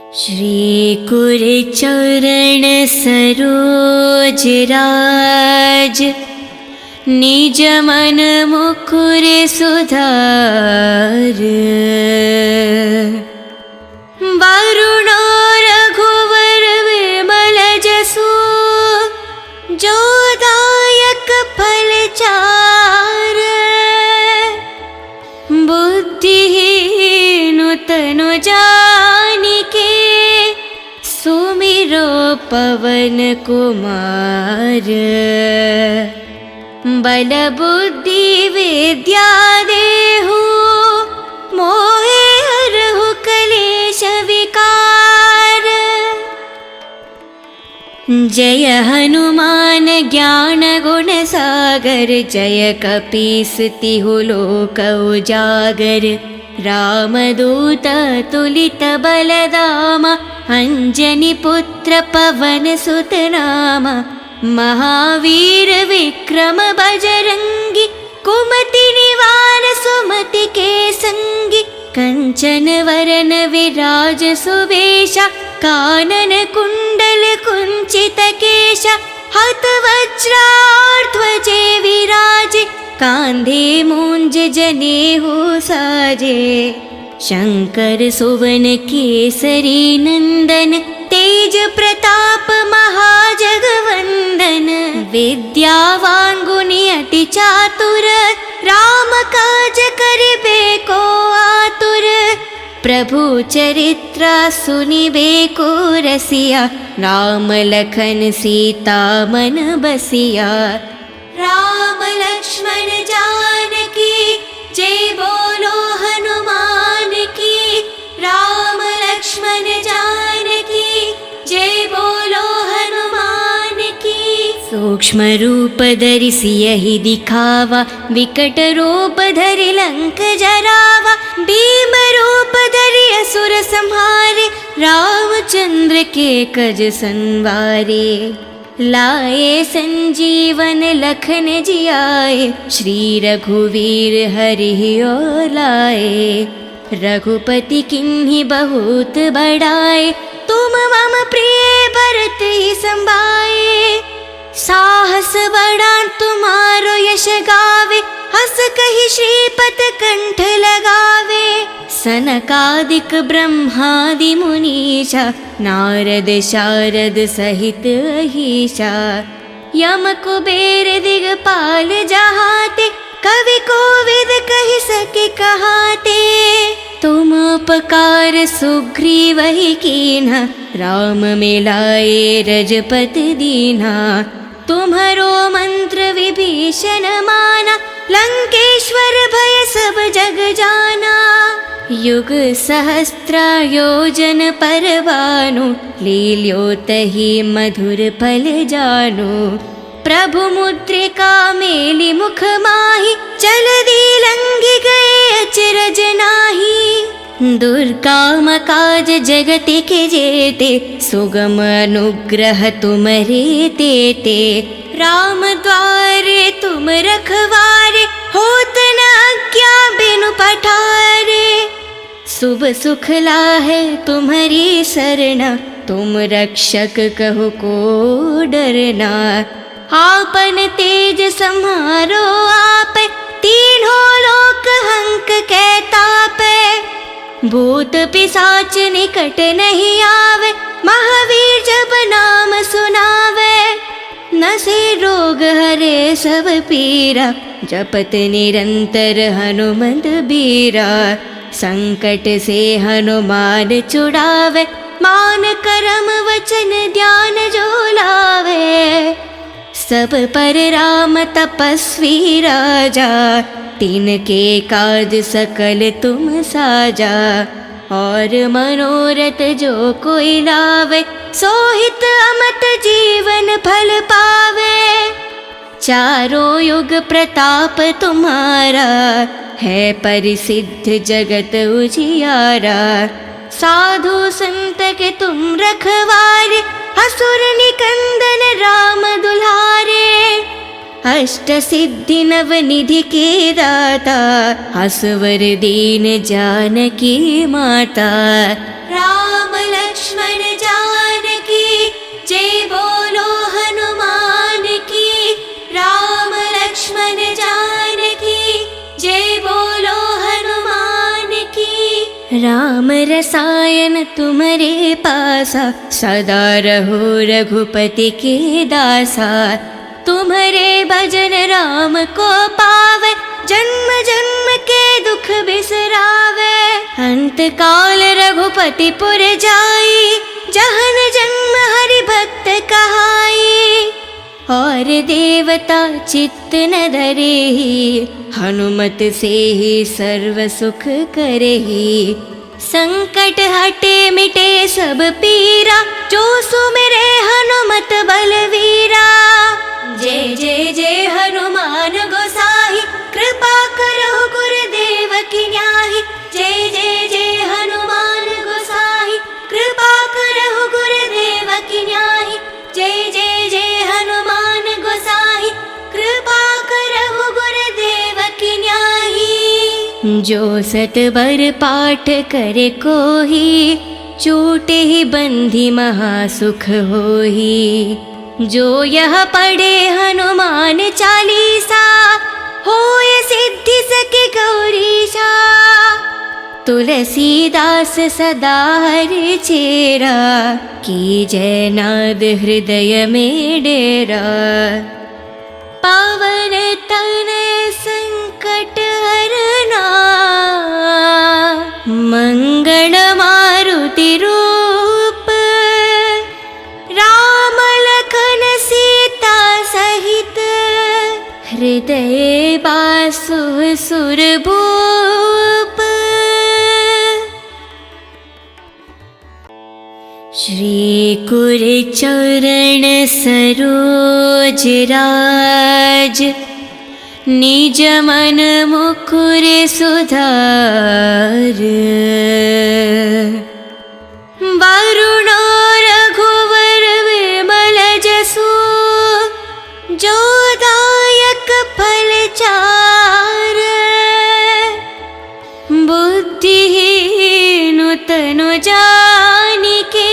श्री कुरचरण सरोज राज, निज मन मुकुर सुधार। वरुणो रघुवर विमल जसु, जो दायक फल चार। बुद्धिहीन तनु जानिके, सुमिरो पवन कुमार। बल बुद्धि विद्या देहु, मोहे हरहु कलेश विकार। जय हनुमान ज्ञान गुण सागर, जय कपीस तिहु लोक उजागर। रामदूत तुलित बलधामा, अंजनी पुत्र पवन सुत नामा। महावीर विक्रम बजरंगी, कुमति निवार सुमति के संगी। कंचन वरन विराज सुवेशा, कानन कुंडल कुंचित केशा। हत वज्राध्वजे विराजे, कांधे मूंज जनेऊ साजे। शंकर सुवन केसरी नंदन, तेज प्रताप महाजगवंदन। विद्यावान गुणी अति चातुर, राम काज करिबे को आतुर। प्रभु चरित्र सुनिबे को रसिया, राम लखन सीता मन बसिया। राम लक्ष्मण जानकी, जय बोलो हनुमान की। राम लक्ष्मण जानकी, जय बोलो हनुमान की। सूक्ष्म रूप धरि सियहि दिखावा, विकट रूप धरि लंक जरावा। भीम रूप धरि असुर संहारे, रामचंद्र के कज संवारे। लाए संजीवन लखन जियाए, श्री रघुवीर हरि और लाए। रघुपति किन्हीं बहुत बड़ाए, तुम मम प्रिय भरत ही संभाए। साहस बड़ा तुम्हारो यश गावे, हस कहि श्रीपत कंठ लगावे। सनकादिक ब्रह्मादि मुनीषा, नारद शारद सहित अहीशा। यम कुबेर दिगपाल जहाते, कवि कोविद कहि सके कहाते। तुम उपकार सुग्रीव ही कीन्हा, राम मिलाए रजपति दीन्हा। तुम्हरो मंत्र विभीषण माना, लंकेश्वर भय सब जग जाना। युग सहस्त्र योजन पर भानु, लील्योतहि मधुर फल जानु। प्रभु मुद्रिका मेलि मुख माहि, जलधि लंघि गए अचरज नाहि। दुर्गम काज जगति के जेते, सुगम अनुग्रह तुमरे तेते। राम द्वारे तुम रखवारे, होत न आज्ञा बिनु पठारे। शुभ सुख लाहे तुम्हारी सरना, तुम रक्षक कहो को डरना। आपन तेज सम्हारो आपे, तीनों लोक हंक के तापे। भूत पिशाच निकट नहीं आवे, महावीर जब नाम सुनावे। नसे रोग हरे सब पीरा, जपत निरंतर हनुमत बीरा। संकट से हनुमान छुड़ावे, मान करम वचन ध्यान जो लावे। सब पर राम तपस्वी राजा, तिनके काज सकल तुम साजा। और मनोरथ जो कोई लावे, सोहित अमत जीवन फल पावे। चारों युग प्रताप तुम्हारा, है परिसिद्ध जगत उजियारा। साधु संत के तुम रखवारे, असुर निकंदन राम दुलारे। अष्ट सिद्धि नव निधि के दाता, असवर दीन जानकी माता। राम लक्ष्मण राम रसायन तुम्हारे पासा, सदा रहो रघुपति के दासा। तुम्हारे भजन राम को पावे, जन्म जन्म के दुख बिसरावे। अंत काल रघुपति पुर जाई, जहन जन्म हरि भक्त कहाई। और देवता चित्त न धरेहि, हनुमत से ही सर्व सुख करेहि। संकट हटे मिटे सब पीरा, जो सुमिरे हनुमत बलवीरा। जय जय जय हनुमान गोसाई, कृपा करो गुरुदेव की न्याही। जय जय जय हनुमान गोसाई, कृपा करो गुरुदेव की न्याही। जय जय जय हनुमान गोसाई, कृपा करो गुरुदेव की न्याही। जो सतबर पाठ करे कोही, छूटे ही बंधी महासुख होही। जो यह पढ़े हनुमान चालीसा, होय सिद्धि सके गौरीशा। तुलसीदास सदा हरि चेरा, की जय नाद हृदय में डेरा। पावन तनय संकट हरना, मंगल मारुति रूप। राम लखन सीता सहित, हृदय बासु सुरभूप। श्री कुर चरण सरोज राज, निज मन मुकुर सुधार। वरुणो रघुवर विमल जसु, जो दायक फल चार। बुद्धिहीन तनु जानिके,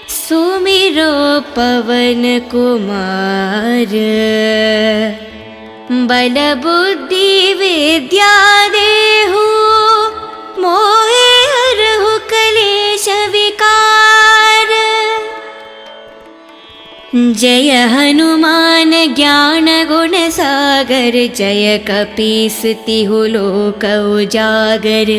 सुमिरो पवन कुमार। बल बुद्धि विद्या देहु, मोहे हरहु कलेश विकार। जय हनुमान ज्ञान गुण सागर, जय कपीस तिहु लोक उजागर।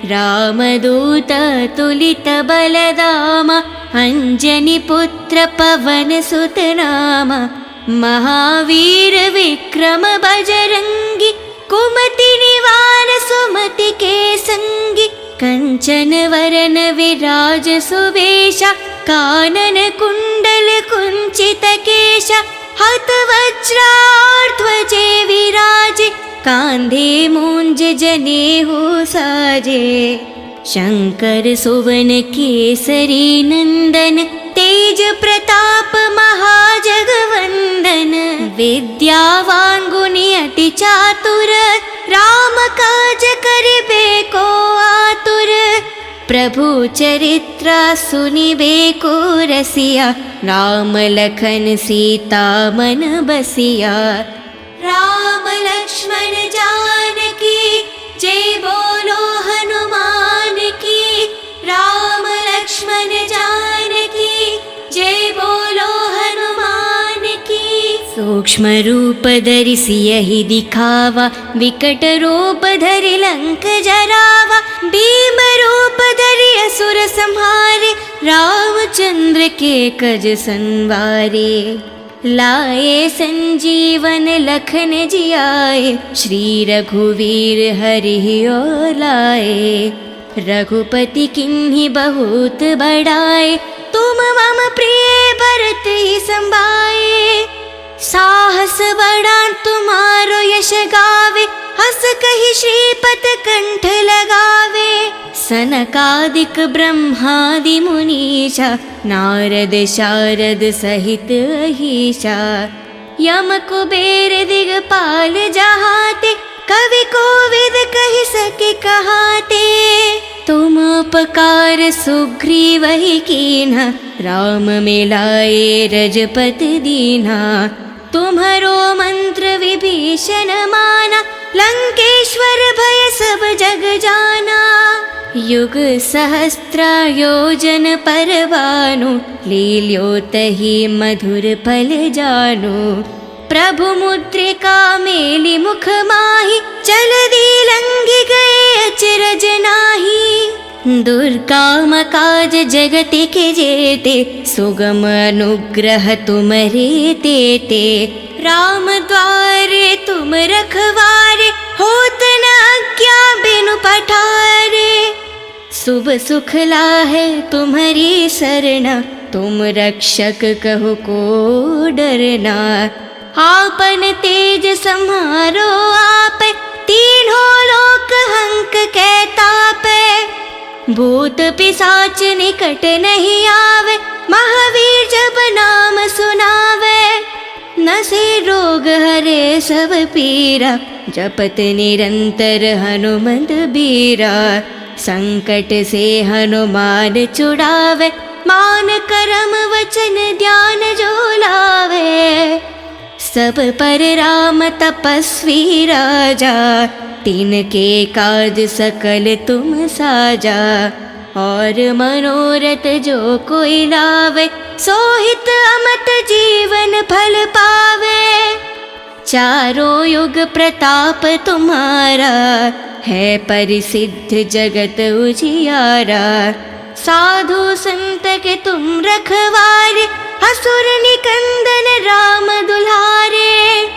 रामदूत तुलित बलधामा, अंजनी पुत्र पवन सुत नामा। महावीर विक्रम बजरंगी, कुमति निवार सुमति के संगी। कंचन वरन विराज सुवेशा, कानन कुंडल कुंचित केशा। हत वज्राध्वजे विराजे, कांधे मूंज जनेऊ साजे। शंकर सुवन केसरी नंदन, तेज प्रताप महाजगवंदन। विद्यावान गुणी अति चातुर, राम काज करिबे को आतुर। प्रभु चरित्र सुनिबे को रसिया, राम लखन सीता मन बसिया। राम लक्ष्मण जानकी, जय बोलो हनुमान की। राम लक्ष्मण जानकी, जय बोलो हनुमान की। सूक्ष्म रूप धरि सियहि दिखावा, विकट रूप धरि लंक जरावा। भीम रूप धरि असुर संहारे, रामचंद्र के कज संवारे। लाए संजीवन लखन जियाए, श्री रघुवीर हरि और लाए। रघुपति किन्हीं बहुत बड़ाए, तुम मम प्रिय भरत ही संभाए। साहस बड़ा तुम्हारो यश गावे, हस कहि श्रीपत कंठ लगावे। सनकादिक ब्रह्मादि मुनीषा, नारद शारद सहित अहीशा। यम कुबेर दिगपाल जहाते, कवि कोविद कहि सके कहाते। तुम उपकार सुग्रीव ही कीन्हा, राम मिलाए रजपति दीन्हा। तुम्हारो मंत्र विभीषण माना, लंकेश्वर भय सब जग जाना। युग सहस्त्र योजन परवानु, लील्योतहि मधुर फल जानु। प्रभु मुद्रिका मेलि मुख माहि, चल दी लंघि गए अचरज नाही। दुर्गम काज जगति के जेते, सुगम अनुग्रह तुमरे तेते। राम द्वारे तुम रखवारे, होत न आज्ञा बिनु पठारे। शुभ सुख लाहे तुम्हारी सरना, तुम रक्षक कहो को डरना। आपन तेज सम्हारो आप, तीनों लोक हंक कै तापै। भूत पिशाच निकट नहीं आवे, महावीर जब नाम सुनावे। नसे रोग हरे सब पीरा, जपत निरंतर हनुमंत बीरा। संकट से हनुमान छुड़ावे, मान करम वचन ध्यान जो लावे। सब पर राम तपस्वी राजा, तिनके काज सकल तुम साजा। और मनोरथ जो कोई लावे, सोहित अमत जीवन फल पावे। चारों युग प्रताप तुम्हारा, है परिसिद्ध जगत उजियारा। साधु संत के तुम रखवारे, असुर निकंदन राम दुलारे।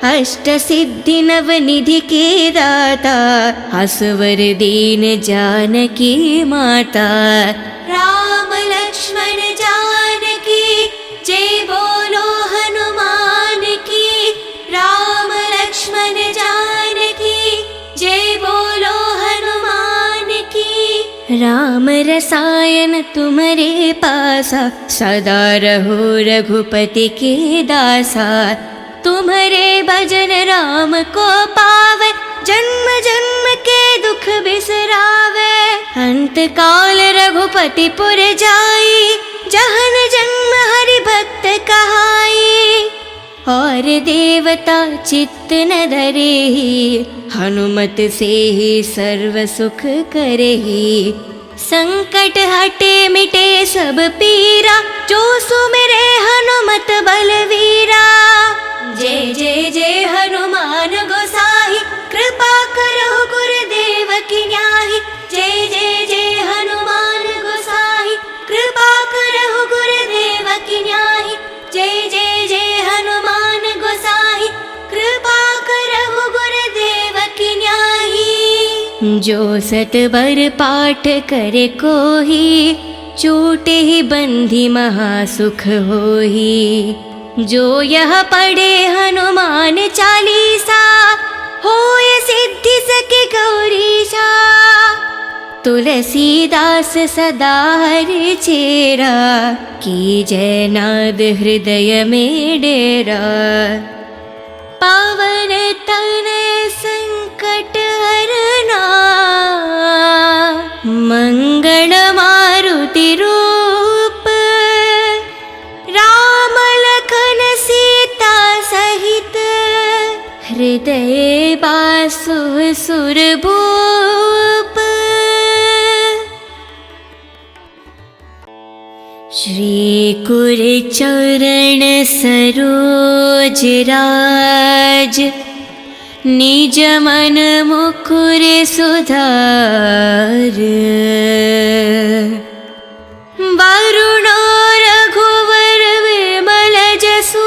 अष्ट सिद्धि नव निधि के दाता, असवर दीन जानकी माता। राम लक्ष्मण जानकी, जय बोलो हनुमान की। राम लक्ष्मण जानकी, जय बोलो हनुमान की। राम रसायन तुम्हारे पासा, सदा रहो रघुपति के दासा। तुम्हारे भजन राम को पावे, जन्म जन्म के दुख बिसरावे। अंत काल रघुपति पुर जाई, जहन जन्म हरि भक्त कहाई। और देवता चित्त न धरेहि, हनुमत से ही सर्व सुख करेहि। संकट हटे मिटे सब पीरा, जो सुमिरे हनुमत बलवीरा। जय जय जय हनुमान गोसाई, कृपा करो गुरुदेव की न्याही। जय जय जय हनुमान गोसाई, कृपा करो गुरुदेव की न्याही। जय जय जय हनुमान गोसाई, कृपा करो गुरुदेव की न्याही। जो सत बर पाठ करे कोही, छूटे ही बंधी महासुख होही। जो यह पढ़े हनुमान चालीसा, होय सिद्धि सके गौरीशा। तुलसीदास सदा हरि चेरा, की जय नाद हृदय में डेरा। पावन तनय संकट हरना, मंगल मारुति रूप। राम लखन सीता सहित, हृदय बासु सुरभूप। श्री कुर चरण सरोज राज, निज मन मुकुर सुधार। वरुणो रघुवर विमल जसु,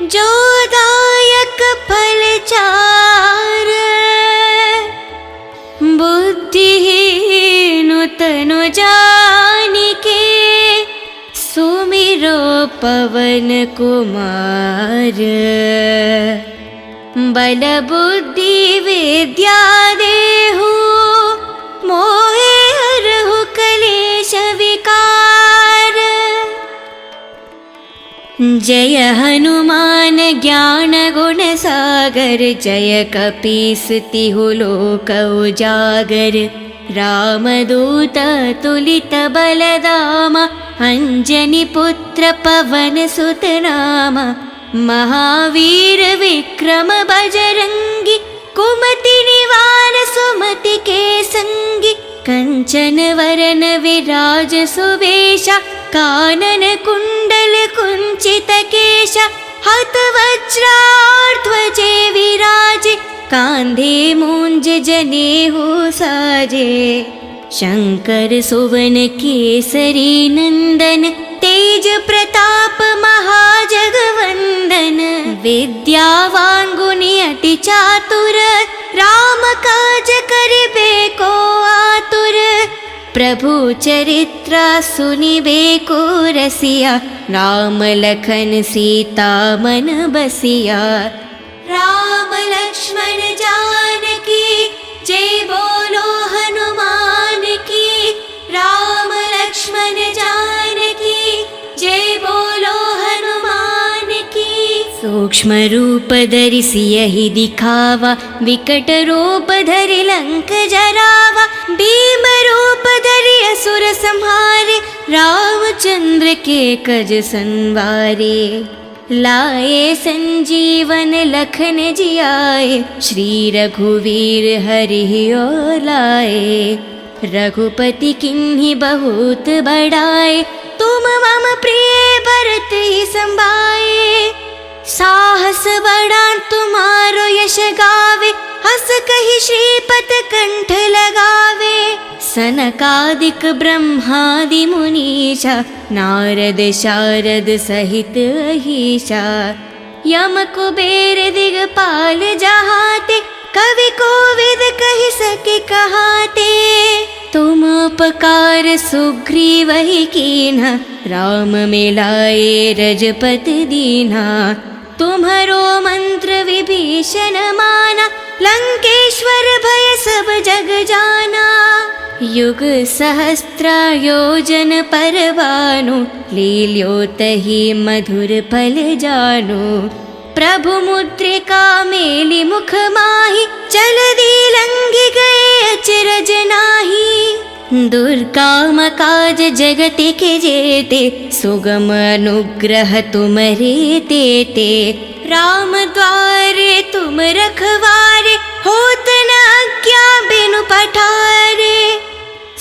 जो दायक फल चार। बुद्धिहीन तनु जानिके, सुमिरो पवन कुमार। बल बुद्धि विद्या देहु, मोहे हरहु कलेश विकार। जय हनुमान ज्ञान गुण सागर, जय कपीस तिहु लोक उजागर। रामदूत तुलित बलदामा, अंजनी पुत्र पवन सुत नामा। महावीर विक्रम बजरंगी, कुमति निवारण ग्रीवान सुमति के संगी, कंचन वरन विराज सुवेशा, कानन कुंडल कुंचित केशा, हत वज्राध्वजे विराजे, कांधे मूंज जनेऊ साजे। शंकर सुवन केसरी नंदन, तेज प्रताप महाजगवंदन। विद्यावान गुणी अति चातुर, राम काज करिबे को आतुर। प्रभु चरित्र सुनिबे को रसिया, राम लखन सीता मन बसिया। राम लक्ष्मण जानकी, जय बोलो हनुमान की। राम लक्ष्मण जानकी, जय बोलो हनुमान की। सूक्ष्म रूप धरि सियहि दिखावा, विकट रूप धरि लंक जरावा। भीम रूप धरि असुर संहारे, रामचंद्र के कज संवारे। लाए संजीवन लखन जियाए, श्री रघुवीर हरि और लाए। रघुपति किन्हीं बहुत बड़ाए, तुम मम प्रिय भरत ही संभाए। साहस बड़ा तुम्हारो यश गावे, हस कहि श्रीपत कंठ लगावे। सनकादिक ब्रह्मादि मुनीषा, नारद शारद सहित अहीशा। यम कुबेर दिगपाल जहाते, कवि कोविद कहि सके कहाते। तुम उपकार सुग्रीव ही कीन्हा, राम मिलाए रजपति दीन्हा। तुम्हरो मंत्र विभीषण माना, लंकेश्वर भय सब जग जाना। युग सहस्त्र योजन पर भानु, लील्योतहि मधुर फल जानु। प्रभु मुद्रिका मेलि मुख माहि, जलधि लंघि गए अचरज नाहि। दुर्गम काज जगति के जेते, सुगम अनुग्रह तुमरे तेते। राम द्वारे तुम रखवारे, होत न आज्ञा बिनु पठारे।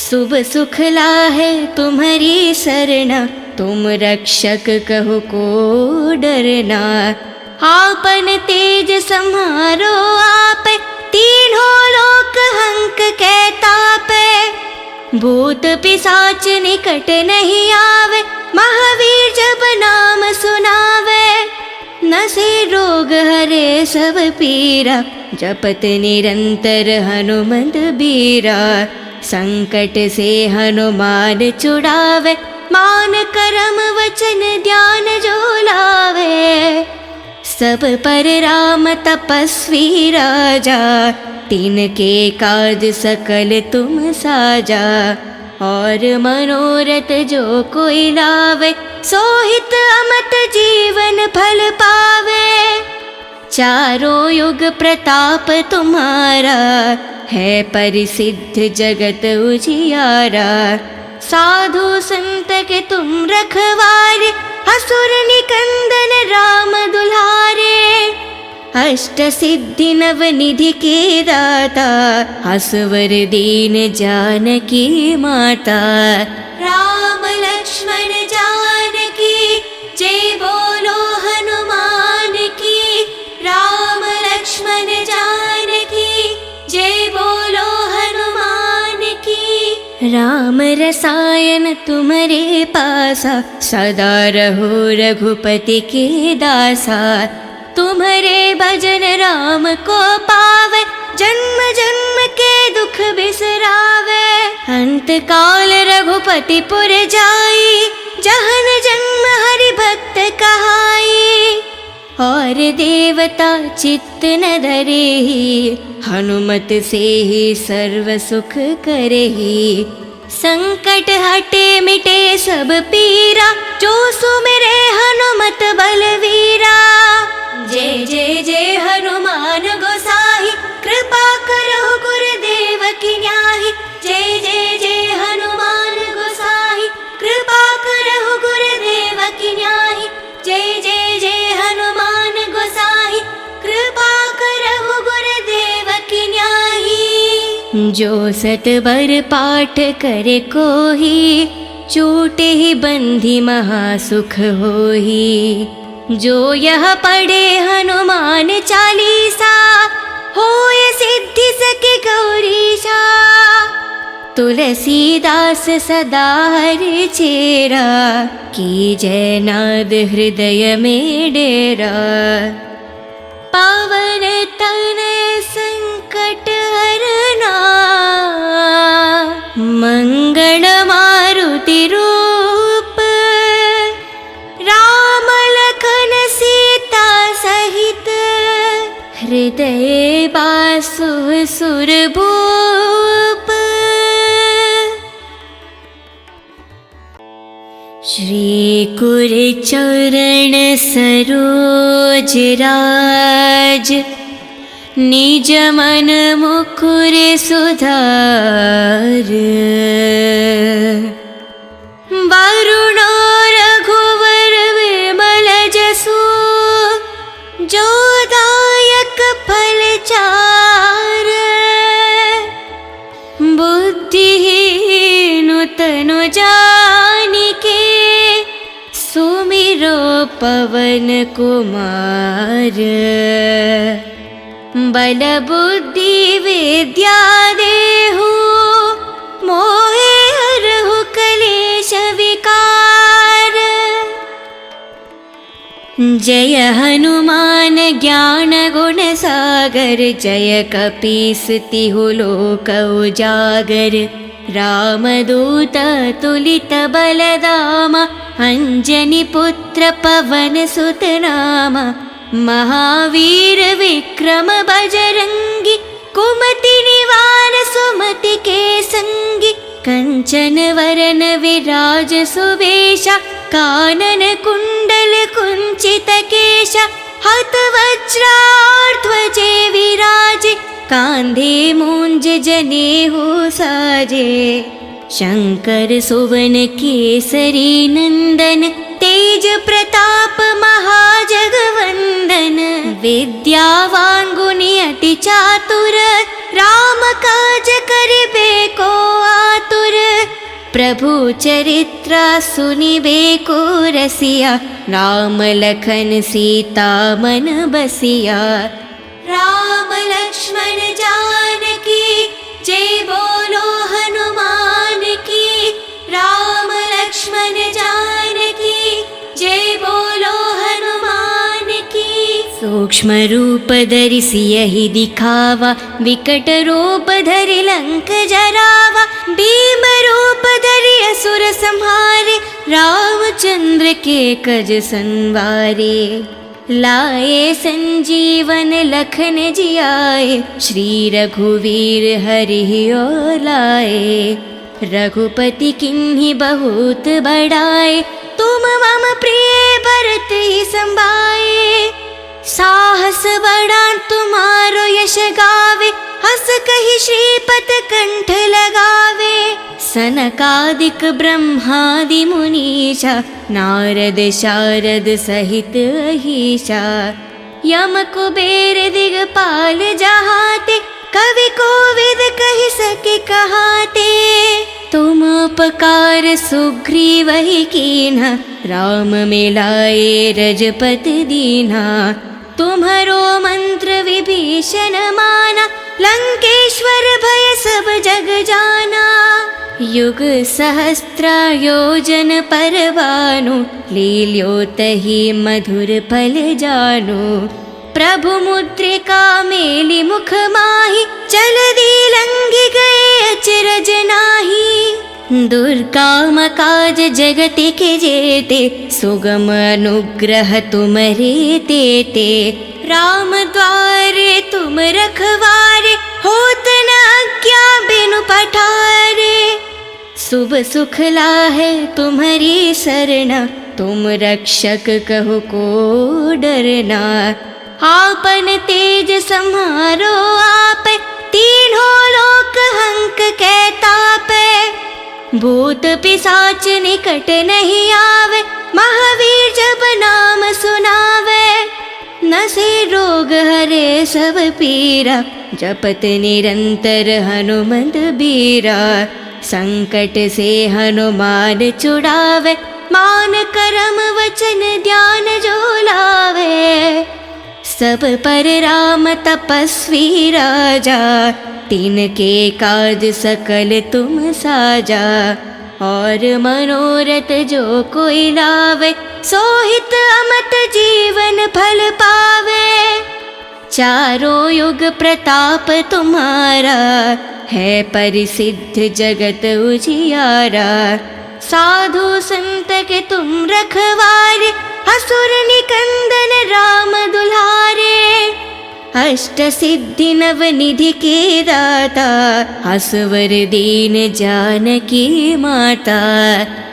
शुभ सुख लाहे तुम्हारी सरना, तुम रक्षक कहो को डरना। आपन तेज सम्हारो आपे, तीनों लोक हंक कै तापे। भूत पिशाच निकट नहीं आवे, महावीर जब नाम सुनावे। नसे रोग हरे सब पीरा, जपत निरंतर हनुमत बीरा। संकट से हनुमान छुड़ावे, मान करम वचन ध्यान जो लावे। सब पर राम तपस्वी राजा, तिनके काज सकल तुम साजा। और मनोरथ जो कोई लावे, सोहित अमत जीवन फल पावे। चारों युग प्रताप तुम्हारा, है परिसिद्ध जगत उजियारा। साधु संत के तुम रखवारे, असुर निकंदन राम दुलारे। अष्ट सिद्धि नव निधि के दाता, असवर दीन जानकी माता। राम लक्ष्मण जानकी, जय बोलो हनुमान की। राम लक्ष्मण जानकी, जय बोलो हनुमान की। राम रसायन तुम्हारे पासा, सदा रहो रघुपति के दासा। तुम्हारे भजन राम को पावे, जन्म जन्म के दुख बिसरावे। अंत काल रघुपति पुर जाई, जहन जन्म हरि भक्त कहाई। और देवता चित्त न धरेहि, हनुमत से ही सर्व सुख करेहि। संकट हटे मिटे सब पीरा, जो सुमिरे हनुमत बलवीरा। जय जय जय हनुमान गोसाई, कृपा करो गुरुदेव की न्याही। जय जय जय हनुमान गोसाई, कृपा करो गुरुदेव की न्याही। जय जय जय हनुमान गोसाई, कृपा करो गुरुदेव की न्याही। जो सतबर पाठ करे कोही, छूटे ही बंधी महासुख होही। जो यह पढ़े हनुमान चालीसा, होय सिद्धि सके गौरीशा। तुलसीदास सदा हरि चेरा, कीजय नाद हृदय में डेरा। पावन तनय संकट हरना, मंगल मारुति रूप। राम लखन सीता सहित, हृदय बासु सुरभूप। श्री कुर चरण सरोज राज, निज मन मुकुर सुधार। वरुण रघुवर विमल जसु, जो दायक फल चार। बुद्धिहीन तनु जानिके, सुमिरो पवन कुमार। बल बुद्धि विद्या देहु, मोहे हरहु कलेश विकार। जय हनुमान ज्ञान गुण सागर, जय कपीस तिहु लोक उजागर। रामदूत तुलित बलधामा, अंजनी पुत्र पवन सुत नामा। महावीर विक्रम बजरंगी, कुमति निवार सुमति के संगी। कंचन वरन विराज सुवेशा, कानन कुंडल कुंचित केशा। हत वज्राध्वजे विराजे, कांधे मूंज जनेऊ साजे। शंकर सुवन केसरी नंदन, तेज प्रताप महाजगवंदन। विद्यावान गुणी अति चातुर, राम काज करिबे को आतुर। प्रभु चरित्र सुनिबे को रसिया, राम लखन सीता मन बसिया। राम लक्ष्मण जानकी, जय बोलो हनुमान की। राम लक्ष्मण जानकी, जय बोलो हनुमान की। सूक्ष्म रूप धरि सियहि दिखावा, विकट रूप धरि लंक जरावा। भीम रूप धरि असुर संहारे, रामचंद्र के कज संवारे। लाए संजीवन लखन जियाए, श्री रघुवीर हरि और लाए। रघुपति किन्हीं बहुत बड़ाए, तुम मम प्रिय भरत ही संभाए। साहस बड़ा तुम्हारो यश गावे, हस कहि श्रीपत कंठ लगावे। सनकादिक ब्रह्मादि मुनीषा, नारद शारद सहित अहीशा। यम कुबेर दिगपाल जहाते, कवि कोविद कहि सके कहाते। तुम उपकार सुग्रीवहि कीन्हा, राम मिलाए रजपति दीन्हा। तुम्हरो मंत्र विभीषण माना, लंकेश्वर भय सब जग जाना। युग सहस्त्र योजन पर भानु, लील्योतहि मधुर फल जानु। प्रभु मुद्रिका मेलि मुख माहि, जलधि लंघि गए अचरज नाहि। दुर्गम काज जगति के जेते, सुगम अनुग्रह तुमरे तेते। राम द्वारे तुम रखवारे, होत न आज्ञा बिनु पठारे। शुभ सुख लाहे तुम्हारी सरना, तुम रक्षक कहो को डरना। आपन तेज सम्हारो आप, तीनों लोक हंक के तापे। भूत पिशाच निकट नहीं आवे, महावीर जब नाम सुनावे। नसे रोग हरे सब पीरा, जपत निरंतर हनुमत बीरा। संकट से हनुमान छुड़ावे, मान करम वचन ध्यान जो लावे। सब पर राम तपस्वी राजा, तिनके काज सकल तुम साजा। और मनोरथ जो कोई लावे, सोहित अमत जीवन फल पावे। चारों युग प्रताप तुम्हारा, है परिसिद्ध जगत उजियारा। साधु संत के तुम रखवारे, असुर निकंदन राम दुलारे। अष्ट सिद्धि नव निधि के दाता, असवर दीन जानकी माता।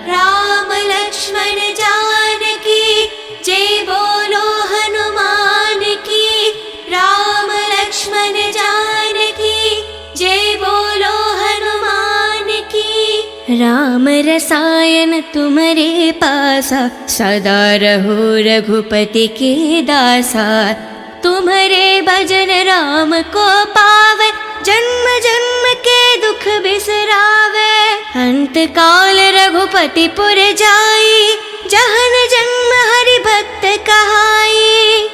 राम लक्ष्मण जानकी जय बोलो हनुमान की। राम लक्ष्मण जानकी जय बोलो हनुमान की। राम रसायन तुम्हारे पासा, सदा रहो रघुपति के दासा। तुम्हारे भजन राम को पावे, जन्म जन्म के दुख बिसरावे। अंत काल रघुपति पुर जाई, जहन जन्म हरि भक्त कहाई।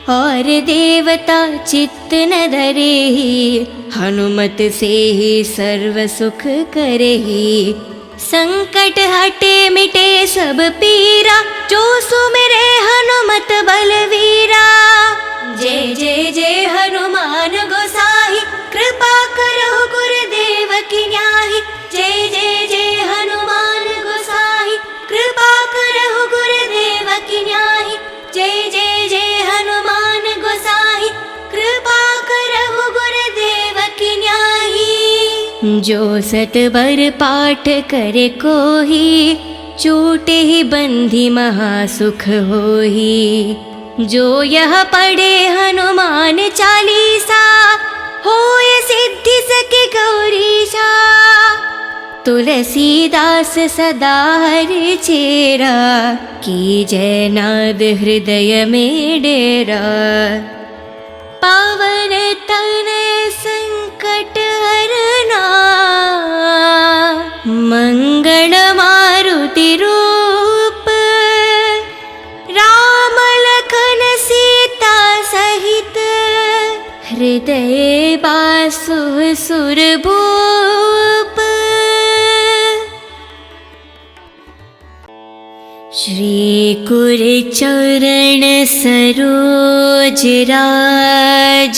और देवता चित्त न धरेहि, हनुमत से ही सर्व सुख करेहि। संकट हटे मिटे सब पीरा, जो सुमिरे हनुमत बलवीरा। जय जय जय हनुमान गोसाई, कृपा करो गुरुदेव की न्याही। जय जय जय हनुमान गोसाई, कृपा करो गुरुदेव की न्याही। जय जय जय हनुमान गोसाई, कृपा करो गुरुदेव की न्याही। जो सत बर पाठ करे कोही, छूटे ही बंधी महासुख होही। जो यह पढ़े हनुमान चालीसा, होय सिद्धि सके गौरीशा। तुलसीदास सदा हरि चेरा, की जय नाद हृदय में डेरा। पावन तनय संकट हरना, मंगल मारुति रूप। राम लखन सीता सहित, हृदय बासु सुरभूप। श्री कुर चरण सरोज राज,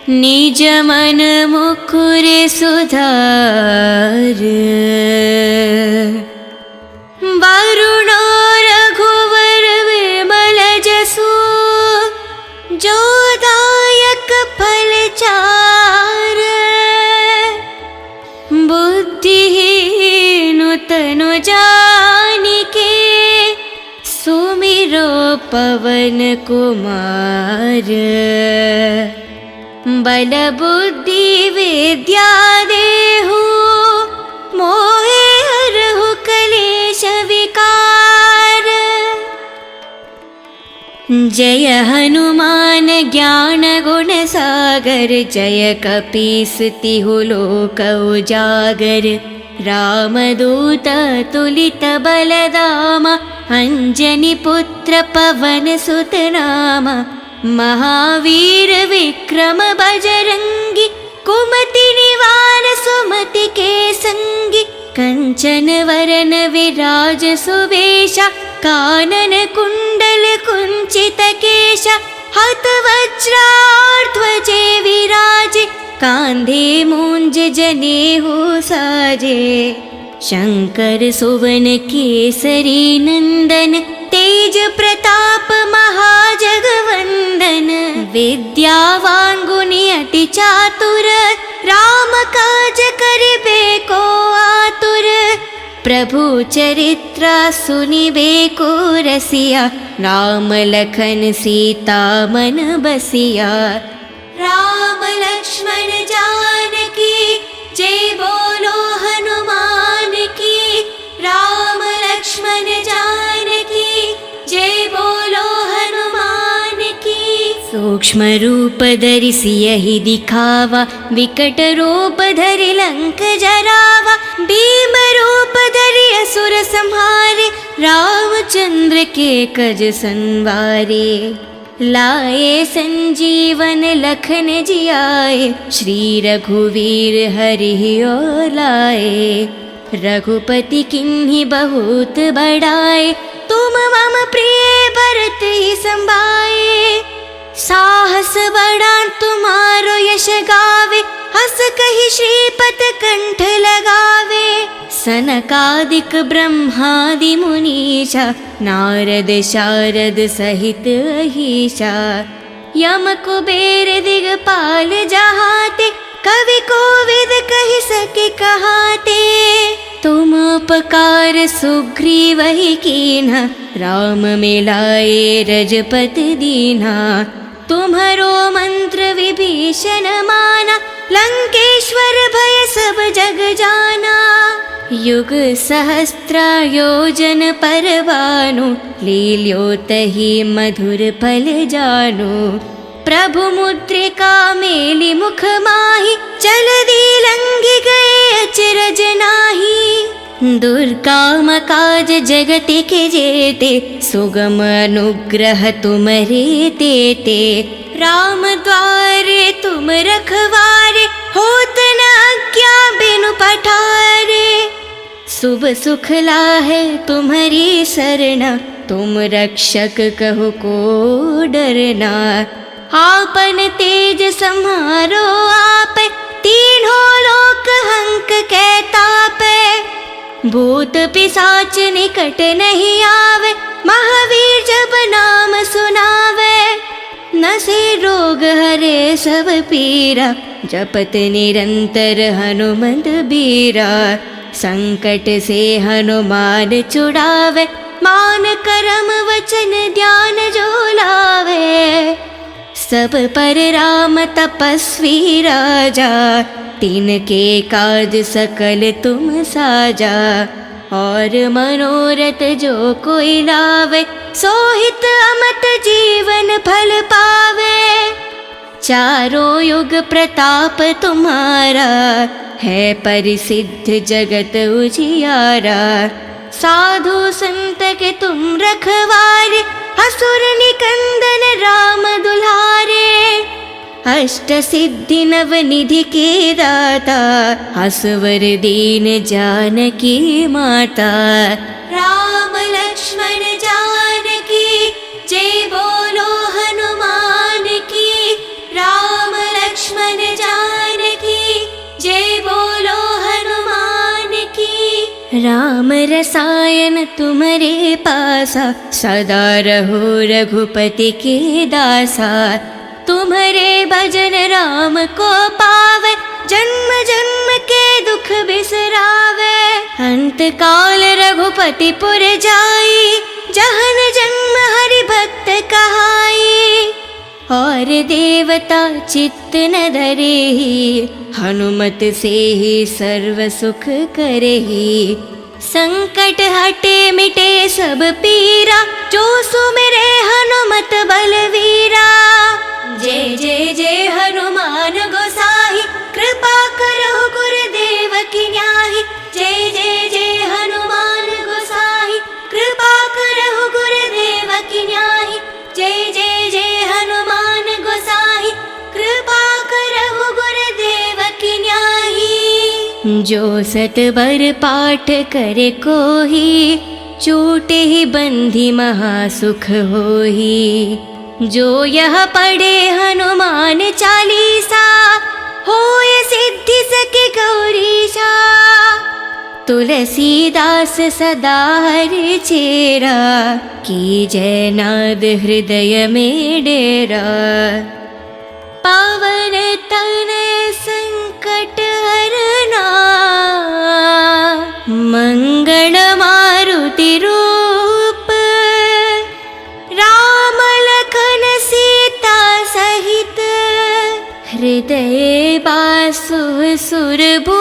निज मन मुकुर सुधार। वरुणो रघुवर विमल जसु, जो दायक फल चार। बुद्धिहीन तनु जानिके, सुमिरो पवन कुमार। बल बुद्धि विद्या देहु, मोहे हरहु कलेश विकार। जय हनुमान ज्ञान गुण सागर, जय कपीस तिहु लोक उजागर। रामदूत तुलित बलदामा, अंजनी पुत्र पवन सुत नामा। महावीर विक्रम बजरंगी, कुमति निवार सुमति के संगी। कंचन वरन विराज सुवेशा, कानन कुंडल कुंचित केशा। हत वज्राध्वजे विराजे, कांधे मूंज जनेऊ साजे। शंकर सुवन केसरी नंदन, तेज प्रताप महाजगवंदन। विद्यावान गुणी अति चातुर, राम काज करिबे को आतुर। प्रभु चरित्र सुनिबे को रसिया, राम लखन सीता मन बसिया। राम लक्ष्मण जानकी जय बोलो हनुमान की। राम लक्ष्मण जानकी जय बोलो हनुमान की। सो सूक्ष्म रूप धरि सियहि दिखावा, विकट रूप धरि लंक जरावा, भीम रूप धरि असुर संहारे, रामचंद्र के कज संवारे। लाए संजीवन लखन जियाए, श्री रघुवीर हरि और लाए। रघुपति किन्हीं बहुत बड़ाए, तुम मम प्रिय भरत ही संभाए। साहस बड़ा तुम्हारो यश गावे, हस कहि श्रीपत कंठ लगावे। सनकादिक ब्रह्मादि मुनीषा, नारद शारद सहित अहीशा। यम कुबेर दिगपाल जहाते, कवि कोविद कहि सके कहाते। तुम उपकार सुग्रीव ही कीन्हा, राम मिलाए रजपति दीन्हा। तुम्हरो मंत्र विभीषण माना, लंकेश्वर भय सब जग जाना। युग सहस्त्र योजन पर भानु, लील्यो तहि मधुर फल जानु। प्रभु मुद्रिका मेलि मुख माहि, जलधि लंघि गए अचरज नाहि। दुर्गम काज जगत के जेते, सुगम अनुग्रह तुम्हरे तेते। राम द्वारे तुम रखवारे, होत न आज्ञा बिनु पठारे। शुभ सुख लाहे तुम्हारी सरना, तुम रक्षक कहो को डरना। आपन तेज सम्हारो आप, तीनों लोक हंक कै तापै। भूत पिशाच निकट नहीं आवे, महावीर जब नाम सुनावे। नसे रोग हरे सब पीरा, जपत निरंतर हनुमंत बीरा। संकट से हनुमान छुड़ावे, मान करम वचन ध्यान जो लावे। सब पर राम तपस्वी राजा, तिनके काज सकल तुम साजा। और मनोरथ जो कोई लावे, सोहित अमत जीवन फल पावे। चारों युग प्रताप तुम्हारा, है परिसिद्ध जगत उजियारा। साधु संत के तुम रखवारे, असुर निकंदन राम दुलारे। अष्ट सिद्धि नव निधि के दाता, असवर दीन जानकी माता। राम लक्ष्मण जानकी, जय बोलो हनुमान की। राम लक्ष्मण जानकी, जय बोलो हनुमान की। राम रसायन तुम्हारे पासा, सदा रहो रघुपति के दासा। तुम्हारे भजन राम को पावे, जन्म जन्म के दुख बिसरावे। अंत काल रघुपति पुर जाई, जहन जन्म हरि भक्त कहाई। और देवता चित्त न धरेहि, हनुमत से ही सर्व सुख करेहि। संकट हटे मिटे सब पीरा, जो सुमिरे हनुमत बलवीरा। जय जय जय हनुमान गोसाई, कृपा करो गुरुदेव की न्याही। जय जय जय हनुमान गोसाई, कृपा करो गुरुदेव की न्याही। जय जय जय हनुमान गोसाई, कृपा करो गुरुदेव की न्याही। जो सतबर पाठ करे कोही, छूटे ही बंधी महासुख होही। जो यह पढ़े हनुमान चालीसा, होय सिद्धि सके गौरीशा। तुलसीदास सदा हरि चेरा, की जय नाद हृदय में डेरा। पावन तनय संकट हरना, मंगल मारुति रूप। राम लखन सीता सहित, हृदय बासु सुरभूप।